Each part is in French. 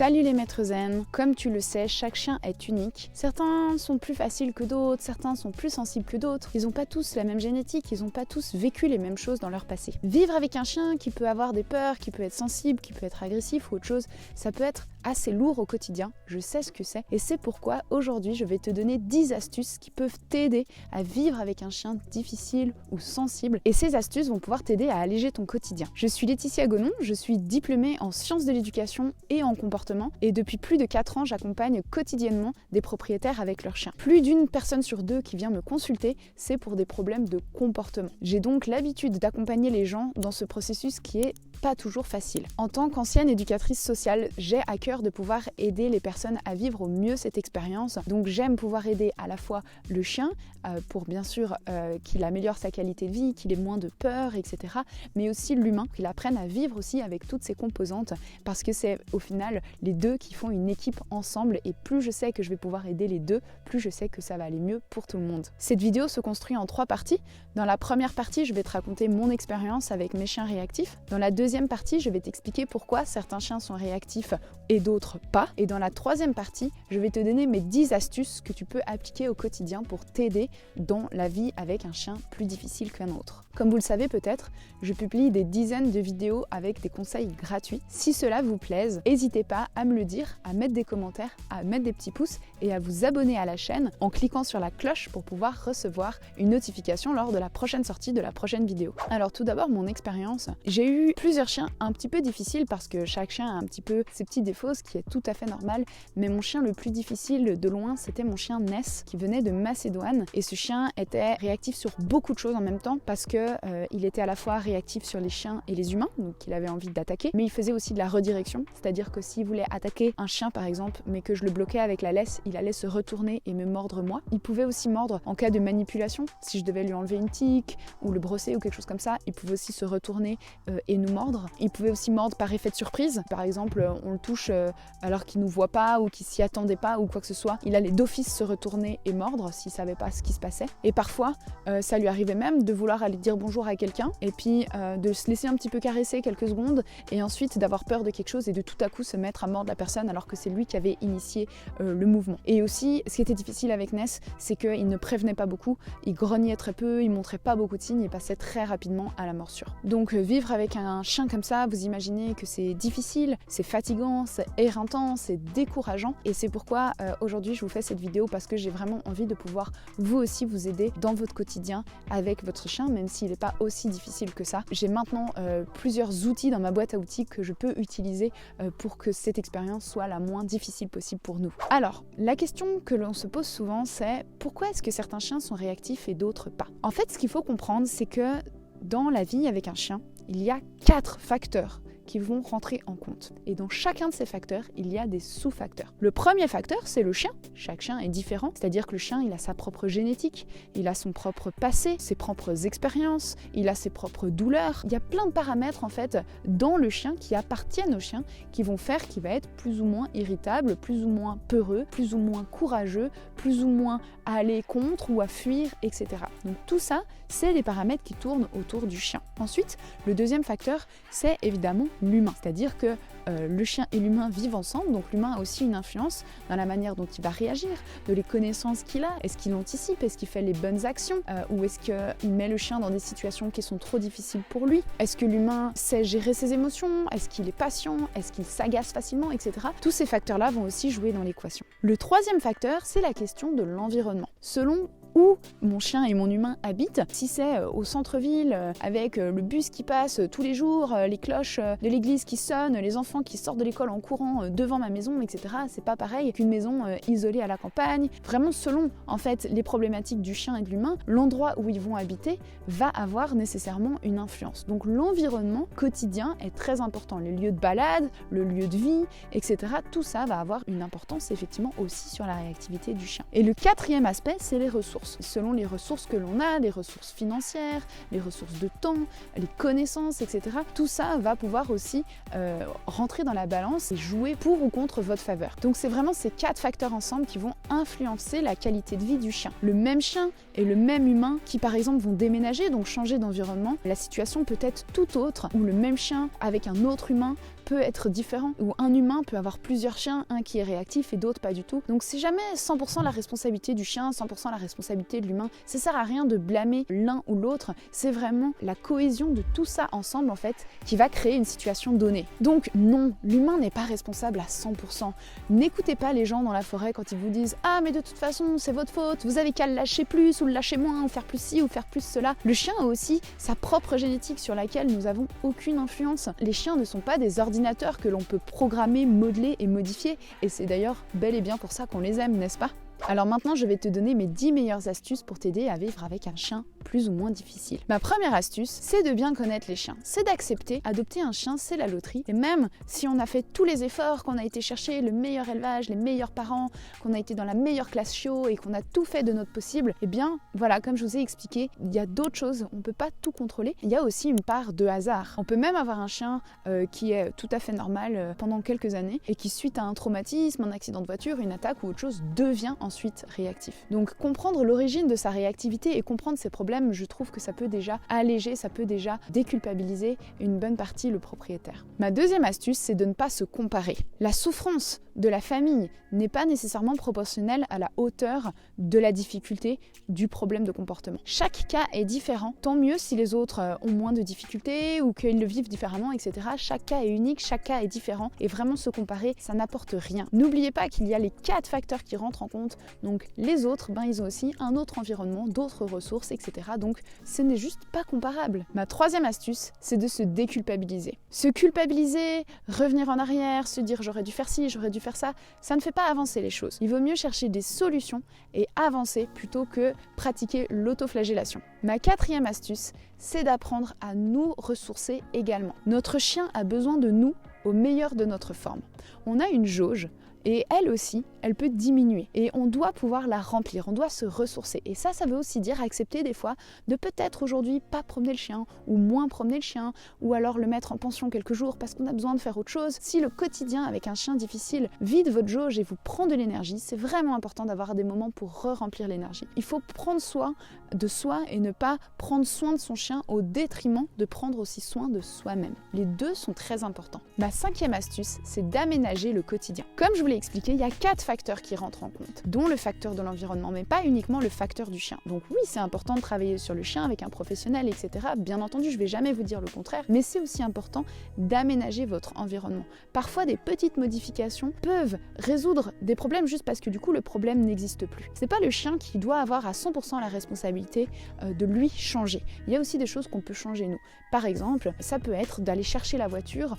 Salut les maîtres zen, comme tu le sais, chaque chien est unique. Certains sont plus faciles que d'autres, certains sont plus sensibles que d'autres. Ils n'ont pas tous la même génétique, ils n'ont pas tous vécu les mêmes choses dans leur passé. Vivre avec un chien qui peut avoir des peurs, qui peut être sensible, qui peut être agressif ou autre chose, ça peut être assez lourd au quotidien, je sais ce que c'est. Et c'est pourquoi aujourd'hui je vais te donner 10 astuces qui peuvent t'aider à vivre avec un chien difficile ou sensible. Et ces astuces vont pouvoir t'aider à alléger ton quotidien. Je suis Laetitia Gonon, je suis diplômée en sciences de l'éducation et en comportement. Et depuis plus de 4 ans, j'accompagne quotidiennement des propriétaires avec leurs chiens. Plus d'une personne sur deux qui vient me consulter, c'est pour des problèmes de comportement. J'ai donc l'habitude d'accompagner les gens dans ce processus qui est pas toujours facile. En tant qu'ancienne éducatrice sociale, j'ai à cœur de pouvoir aider les personnes à vivre au mieux cette expérience. Donc j'aime pouvoir aider à la fois le chien pour bien sûr qu'il améliore sa qualité de vie, qu'il ait moins de peur, etc. Mais aussi l'humain, qu'il apprenne à vivre aussi avec toutes ses composantes parce que c'est au final les deux qui font une équipe ensemble et plus je sais que je vais pouvoir aider les deux, plus je sais que ça va aller mieux pour tout le monde. Cette vidéo se construit en 3 parties. Dans la première partie, je vais te raconter mon expérience avec mes chiens réactifs. Dans la deuxième partie, je vais t'expliquer pourquoi certains chiens sont réactifs et d'autres pas. Et dans la troisième partie, je vais te donner mes 10 astuces que tu peux appliquer au quotidien pour t'aider dans la vie avec un chien plus difficile qu'un autre. Comme vous le savez peut-être, je publie des dizaines de vidéos avec des conseils gratuits. Si cela vous plaise, n'hésitez pas à me le dire, à mettre des commentaires, à mettre des petits pouces et à vous abonner à la chaîne en cliquant sur la cloche pour pouvoir recevoir une notification lors de la prochaine sortie de la prochaine vidéo. Alors tout d'abord, mon expérience. J'ai eu plusieurs chiens un petit peu difficiles parce que chaque chien a un petit peu ses petits défauts, ce qui est tout à fait normal. Mais mon chien le plus difficile de loin, c'était mon chien Ness qui venait de Macédoine. Et ce chien était réactif sur beaucoup de choses en même temps parce que il était à la fois réactif sur les chiens et les humains, donc il avait envie d'attaquer, mais il faisait aussi de la redirection, c'est-à-dire que s'il voulait attaquer un chien par exemple, mais que je le bloquais avec la laisse, il allait se retourner et me mordre moi. Il pouvait aussi mordre en cas de manipulation, si je devais lui enlever une tique ou le brosser ou quelque chose comme ça, il pouvait aussi se retourner et nous mordre. Il pouvait aussi mordre par effet de surprise, par exemple on le touche alors qu'il nous voit pas ou qu'il s'y attendait pas ou quoi que ce soit, il allait d'office se retourner et mordre s'il savait pas ce qui se passait. Et parfois ça lui arrivait même de vouloir aller dire bonjour à quelqu'un et puis de se laisser un petit peu caresser quelques secondes et ensuite d'avoir peur de quelque chose et de tout à coup se mettre à mordre la personne alors que c'est lui qui avait initié le mouvement. Et aussi, ce qui était difficile avec Ness, c'est qu'il ne prévenait pas beaucoup, il grognait très peu, il montrait pas beaucoup de signes et passait très rapidement à la morsure. Donc vivre avec un chien comme ça, vous imaginez que c'est difficile, c'est fatigant, c'est éreintant, c'est décourageant et c'est pourquoi aujourd'hui je vous fais cette vidéo parce que j'ai vraiment envie de pouvoir vous aussi vous aider dans votre quotidien avec votre chien, même s'il n'est pas aussi difficile que ça. J'ai maintenant plusieurs outils dans ma boîte à outils que je peux utiliser pour que cette expérience soit la moins difficile possible pour nous. Alors, la question que l'on se pose souvent, c'est pourquoi est-ce que certains chiens sont réactifs et d'autres pas? En fait, ce qu'il faut comprendre, c'est que dans la vie avec un chien, il y a 4 facteurs qui vont rentrer en compte. Et dans chacun de ces facteurs, il y a des sous-facteurs. Le premier facteur, c'est le chien. Chaque chien est différent, c'est-à-dire que le chien, il a sa propre génétique, il a son propre passé, ses propres expériences, il a ses propres douleurs. Il y a plein de paramètres en fait dans le chien qui appartiennent au chien, qui vont faire qu'il va être plus ou moins irritable, plus ou moins peureux, plus ou moins courageux, plus ou moins à aller contre ou à fuir, etc. Donc tout ça, c'est les paramètres qui tournent autour du chien. Ensuite, le deuxième facteur, c'est évidemment l'humain, c'est-à-dire que le chien et l'humain vivent ensemble, donc l'humain a aussi une influence dans la manière dont il va réagir, de les connaissances qu'il a, est-ce qu'il anticipe, est-ce qu'il fait les bonnes actions, ou est-ce qu'il met le chien dans des situations qui sont trop difficiles pour lui, est-ce que l'humain sait gérer ses émotions, est-ce qu'il est patient, est-ce qu'il s'agace facilement, etc. Tous ces facteurs-là vont aussi jouer dans l'équation. Le troisième facteur, c'est la question de l'environnement. Selon où mon chien et mon humain habitent, si c'est au centre-ville, avec le bus qui passe tous les jours, les cloches de l'église qui sonnent, les enfants qui sortent de l'école en courant devant ma maison, etc. C'est pas pareil qu'une maison isolée à la campagne. Vraiment, selon en fait les problématiques du chien et de l'humain, l'endroit où ils vont habiter va avoir nécessairement une influence. Donc l'environnement quotidien est très important. Les lieux de balade, le lieu de vie, etc. Tout ça va avoir une importance effectivement aussi sur la réactivité du chien. Et le quatrième aspect, c'est les ressources. Selon les ressources que l'on a, les ressources financières, les ressources de temps, les connaissances, etc. Tout ça va pouvoir aussi rentrer dans la balance et jouer pour ou contre votre faveur. Donc c'est vraiment ces 4 facteurs ensemble qui vont influencer la qualité de vie du chien. Le même chien et le même humain qui par exemple vont déménager, donc changer d'environnement, la situation peut être tout autre, où le même chien avec un autre humain peut être différent, où un humain peut avoir plusieurs chiens, un qui est réactif et d'autres pas du tout. Donc c'est jamais 100% la responsabilité du chien, 100% la responsabilité de l'humain. Ça sert à rien de blâmer l'un ou l'autre, c'est vraiment la cohésion de tout ça ensemble en fait qui va créer une situation donnée. Donc non, l'humain n'est pas responsable à 100%. N'écoutez pas les gens dans la forêt quand ils vous disent « Ah mais de toute façon c'est votre faute, vous avez qu'à le lâcher plus ou le lâcher moins, ou faire plus ci ou faire plus cela ». Le chien a aussi sa propre génétique sur laquelle nous n'avons aucune influence. Les chiens ne sont pas des ordinateurs que l'on peut programmer, modeler et modifier, et c'est d'ailleurs bel et bien pour ça qu'on les aime, n'est-ce pas ? Alors maintenant, je vais te donner mes 10 meilleures astuces pour t'aider à vivre avec un chien plus ou moins difficile. Ma première astuce, c'est de bien connaître les chiens. C'est d'accepter, adopter un chien, c'est la loterie. Et même si on a fait tous les efforts, qu'on a été chercher le meilleur élevage, les meilleurs parents, qu'on a été dans la meilleure classe chiot et qu'on a tout fait de notre possible, eh bien voilà, comme je vous ai expliqué, il y a d'autres choses, on ne peut pas tout contrôler. Il y a aussi une part de hasard. On peut même avoir un chien qui est tout à fait normal pendant quelques années et qui, suite à un traumatisme, un accident de voiture, une attaque ou autre chose, devient ensuite réactif. Donc comprendre l'origine de sa réactivité et comprendre ses problèmes, je trouve que ça peut déjà alléger, ça peut déjà déculpabiliser une bonne partie le propriétaire. Ma deuxième astuce, c'est de ne pas se comparer. La souffrance de la famille n'est pas nécessairement proportionnelle à la hauteur de la difficulté du problème de comportement. Chaque cas est différent, tant mieux si les autres ont moins de difficultés ou qu'ils le vivent différemment, etc. Chaque cas est unique, chaque cas est différent et vraiment se comparer, ça n'apporte rien. N'oubliez pas qu'il y a les 4 facteurs qui rentrent en compte, donc les autres, ils ont aussi un autre environnement, d'autres ressources, etc. Donc ce n'est juste pas comparable. Ma troisième astuce, c'est de se déculpabiliser. Se culpabiliser, revenir en arrière, se dire j'aurais dû faire ci, j'aurais dû faire ça, ça ne fait pas avancer les choses. Il vaut mieux chercher des solutions et avancer plutôt que pratiquer l'autoflagellation. Ma quatrième astuce, c'est d'apprendre à nous ressourcer également. Notre chien a besoin de nous au meilleur de notre forme. On a une jauge. Et elle aussi, elle peut diminuer. Et on doit pouvoir la remplir, on doit se ressourcer. Et ça veut aussi dire accepter des fois de peut-être aujourd'hui pas promener le chien, ou moins promener le chien, ou alors le mettre en pension quelques jours parce qu'on a besoin de faire autre chose. Si le quotidien avec un chien difficile vide votre jauge et vous prend de l'énergie, c'est vraiment important d'avoir des moments pour re-remplir l'énergie. Il faut prendre soin de soi et ne pas prendre soin de son chien au détriment de prendre aussi soin de soi-même. Les deux sont très importants. Ma cinquième astuce, c'est d'aménager le quotidien. Comme je vous l'ai expliqué, il y a 4 facteurs qui rentrent en compte, dont le facteur de l'environnement, mais pas uniquement le facteur du chien. Donc oui, c'est important de travailler sur le chien avec un professionnel, etc. Bien entendu, je ne vais jamais vous dire le contraire, mais c'est aussi important d'aménager votre environnement. Parfois, des petites modifications peuvent résoudre des problèmes juste parce que du coup, le problème n'existe plus. C'est pas le chien qui doit avoir à 100% la responsabilité de lui changer. Il y a aussi des choses qu'on peut changer nous. Par exemple, ça peut être d'aller chercher la voiture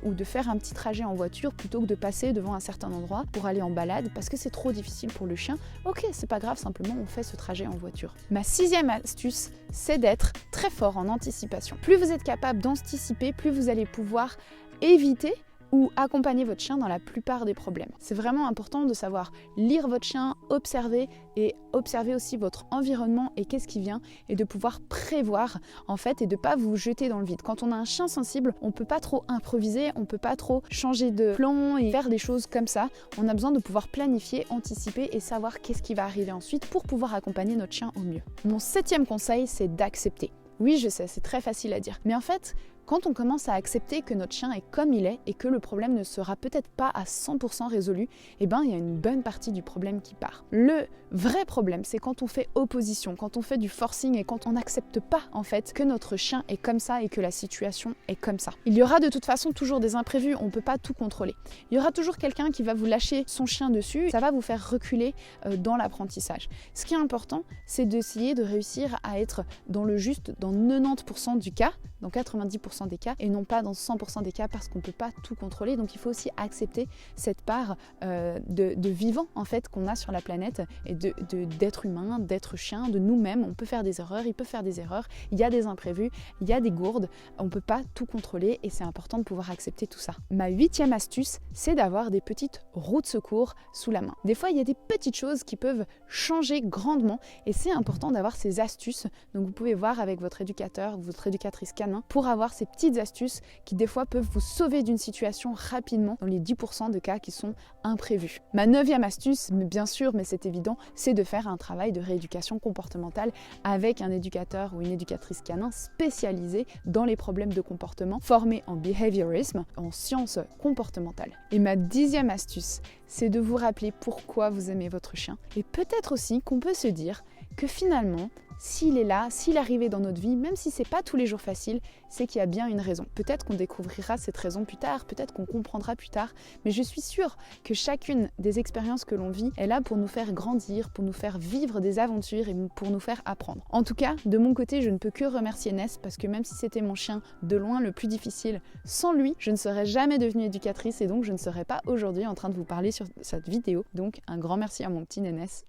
ou de faire un petit trajet en voiture plutôt que de passer devant un certain endroit pour aller en balade parce que c'est trop difficile pour le chien. Ok, c'est pas grave, simplement on fait ce trajet en voiture. Ma 6e astuce, c'est d'être très fort en anticipation. Plus vous êtes capable d'anticiper, plus vous allez pouvoir éviter ou accompagner votre chien dans la plupart des problèmes. C'est vraiment important de savoir lire votre chien, observer et observer aussi votre environnement et qu'est-ce qui vient et de pouvoir prévoir en fait et de pas vous jeter dans le vide. Quand on a un chien sensible, on peut pas trop improviser, on peut pas trop changer de plan et faire des choses comme ça. On a besoin de pouvoir planifier, anticiper et savoir qu'est-ce qui va arriver ensuite pour pouvoir accompagner notre chien au mieux. Mon 7e conseil, c'est d'accepter. Oui, je sais, c'est très facile à dire. Mais en fait, quand on commence à accepter que notre chien est comme il est et que le problème ne sera peut-être pas à 100% résolu, eh ben, il y a une bonne partie du problème qui part. Le vrai problème, c'est quand on fait opposition, quand on fait du forcing et quand on n'accepte pas en fait que notre chien est comme ça et que la situation est comme ça. Il y aura de toute façon toujours des imprévus, on ne peut pas tout contrôler. Il y aura toujours quelqu'un qui va vous lâcher son chien dessus, ça va vous faire reculer dans l'apprentissage. Ce qui est important, c'est d'essayer de réussir à être dans le juste dans 90% du cas, dans 90% des cas et non pas dans 100% des cas parce qu'on ne peut pas tout contrôler. Donc il faut aussi accepter cette part de vivant en fait qu'on a sur la planète et d'être humain, d'être chien, de nous-mêmes. On peut faire des erreurs, il peut faire des erreurs, il y a des imprévus, il y a des gourdes, on ne peut pas tout contrôler et c'est important de pouvoir accepter tout ça. Ma 8e astuce, c'est d'avoir des petites roues de secours sous la main. Des fois, il y a des petites choses qui peuvent changer grandement et c'est important d'avoir ces astuces. Donc vous pouvez voir avec votre éducateur, votre éducatrice canin pour avoir ces ces petites astuces qui des fois peuvent vous sauver d'une situation rapidement dans les 10% de cas qui sont imprévus. Ma 9e astuce, bien sûr, mais c'est évident, c'est de faire un travail de rééducation comportementale avec un éducateur ou une éducatrice canin spécialisée dans les problèmes de comportement, formé en behaviorisme, en sciences comportementales. Et ma 10e astuce, c'est de vous rappeler pourquoi vous aimez votre chien. Et peut-être aussi qu'on peut se dire que finalement, s'il est là, s'il est arrivé dans notre vie, même si c'est pas tous les jours facile, c'est qu'il y a bien une raison. Peut-être qu'on découvrira cette raison plus tard, peut-être qu'on comprendra plus tard, mais je suis sûre que chacune des expériences que l'on vit est là pour nous faire grandir, pour nous faire vivre des aventures et pour nous faire apprendre. En tout cas, de mon côté, je ne peux que remercier Ness parce que même si c'était mon chien de loin le plus difficile, sans lui, je ne serais jamais devenue éducatrice et donc je ne serais pas aujourd'hui en train de vous parler sur cette vidéo. Donc un grand merci à mon petit Nénès.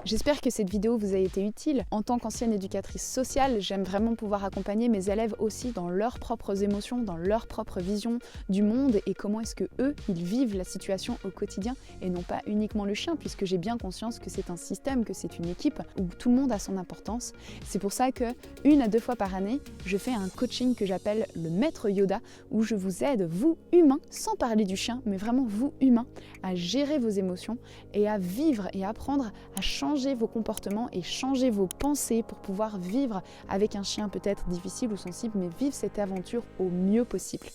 J'espère que cette vidéo vous a été utile. En tant qu'ancienne éducatrice sociale, j'aime vraiment pouvoir accompagner mes élèves aussi dans leurs propres émotions, dans leur propre vision du monde et comment est-ce que eux, ils vivent la situation au quotidien et non pas uniquement le chien, puisque j'ai bien conscience que c'est un système, que c'est une équipe où tout le monde a son importance. C'est pour ça que 1 à 2 fois par année, je fais un coaching que j'appelle le Maître Yoda, où je vous aide, vous humains, sans parler du chien, mais vraiment vous humains, à gérer vos émotions et à vivre et à apprendre à changer vos comportements et changer vos pensées pour pouvoir vivre avec un chien peut-être difficile ou sensible, mais vivre cette aventure au mieux possible.